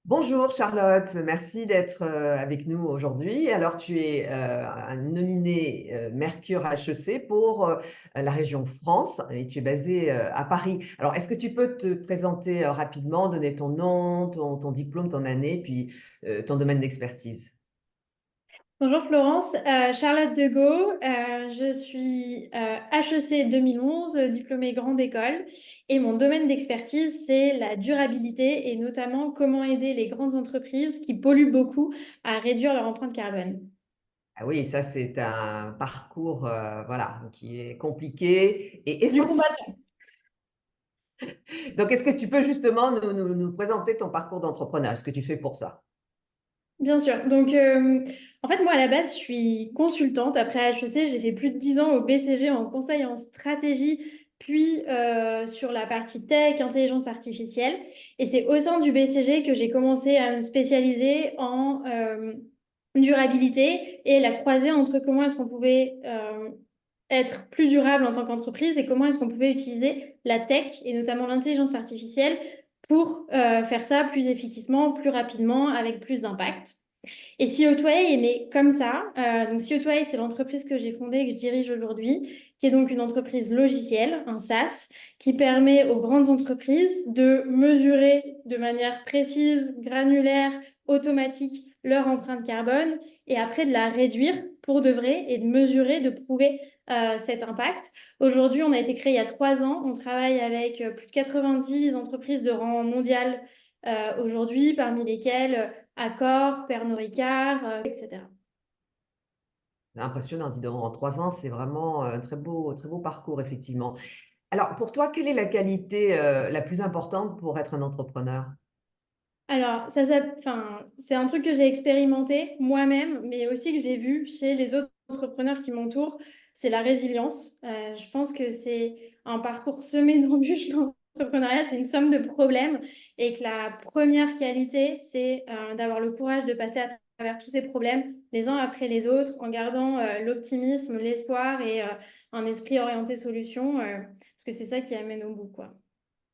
Bonjour Charlotte, merci d'être avec nous aujourd'hui. Alors tu es un nominé Mercure HEC pour la région France et tu es basée à Paris. Alors est-ce que tu peux te présenter rapidement, donner ton nom, ton diplôme, ton année, puis ton domaine d'expertise? Bonjour Florence, Charlotte Degaut, je suis HEC 2011, diplômée grande école et mon domaine d'expertise c'est la durabilité et notamment comment aider les grandes entreprises qui polluent beaucoup à réduire leur empreinte carbone. Ah oui, ça c'est un parcours voilà, qui est compliqué et Du essentiel. combattant. Donc est-ce que tu peux justement nous présenter ton parcours d'entrepreneur, ce que tu fais pour ça? Bien sûr. Donc, en fait, moi, à la base, je suis consultante. Après HEC, j'ai fait plus de 10 ans au BCG en conseil en stratégie, puis sur la partie tech, intelligence artificielle. Et c'est au sein du BCG que j'ai commencé à me spécialiser en durabilité et la croisée entre comment est-ce qu'on pouvait être plus durable en tant qu'entreprise et comment est-ce qu'on pouvait utiliser la tech et notamment l'intelligence artificielle pour faire ça plus efficacement, plus rapidement, avec plus d'impact. Et CO2A est né comme ça. Donc CO2A, c'est l'entreprise que j'ai fondée et que je dirige aujourd'hui, qui est donc une entreprise logicielle, un SaaS, qui permet aux grandes entreprises de mesurer de manière précise, granulaire, automatique leur empreinte carbone et après de la réduire pour de vrai et de mesurer, de prouver cet impact. Aujourd'hui, on a été créé il y a 3 ans. On travaille avec plus de 90 entreprises de rang mondial aujourd'hui, parmi lesquelles Accor, Pernod Ricard, etc. C'est impressionnant, dis donc, en 3 ans, c'est vraiment un très beau parcours, effectivement. Alors, pour toi, quelle est la qualité la plus importante pour être un entrepreneur? Alors, enfin, c'est un truc que j'ai expérimenté moi-même, mais aussi que j'ai vu chez les autres entrepreneurs qui m'entourent, c'est la résilience. Je pense que c'est un parcours semé d'embûches, l'entrepreneuriat, c'est une somme de problèmes, et que la première qualité, c'est d'avoir le courage de passer à travers tous ces problèmes, les uns après les autres, en gardant l'optimisme, l'espoir et un esprit orienté solution, parce que c'est ça qui amène au bout, quoi.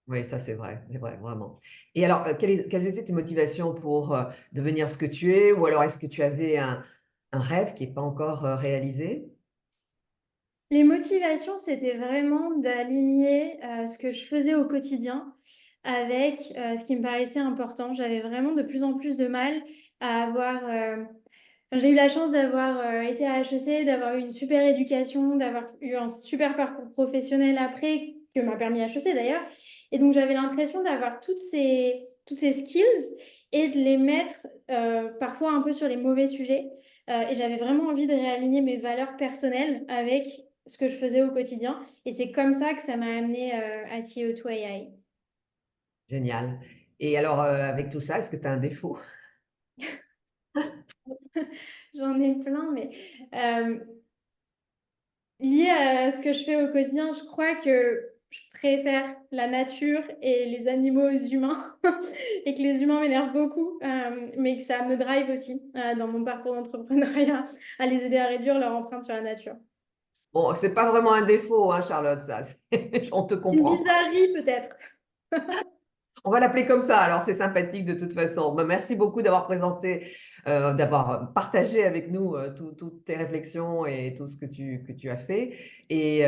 Oui, ça c'est vrai, vraiment. Et alors, quelles étaient tes motivations pour devenir ce que tu es? Ou alors, est-ce que tu avais un rêve qui n'est pas encore réalisé? Les motivations, c'était vraiment d'aligner ce que je faisais au quotidien avec ce qui me paraissait important. J'avais vraiment de plus en plus de mal à avoir... j'ai eu la chance d'avoir été à HEC, d'avoir eu une super éducation, d'avoir eu un super parcours professionnel après, que m'a permis HEC d'ailleurs. Et donc j'avais l'impression d'avoir toutes ces skills et de les mettre parfois un peu sur les mauvais sujets. Et j'avais vraiment envie de réaligner mes valeurs personnelles avec ce que je faisais au quotidien. Et c'est comme ça que ça m'a amené à CO2AI. Génial. Et alors, avec tout ça, est-ce que tu as un défaut? J'en ai plein, mais euh, lié à ce que je fais au quotidien, je crois que je préfère la nature et les animaux aux humains et que les humains m'énervent beaucoup, mais que ça me drive aussi dans mon parcours d'entrepreneuriat à les aider à réduire leur empreinte sur la nature. Bon, c'est pas vraiment un défaut, hein, Charlotte, ça. On te Une comprend. bizarrerie peut-être. On va l'appeler comme ça, alors c'est sympathique de toute façon. Ben, merci beaucoup d'avoir présenté, d'avoir partagé avec nous toutes tes réflexions et tout ce que tu as fait. Et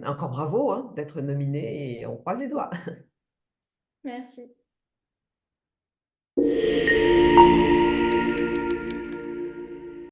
encore bravo hein, d'être nominé et on croise les doigts. Merci.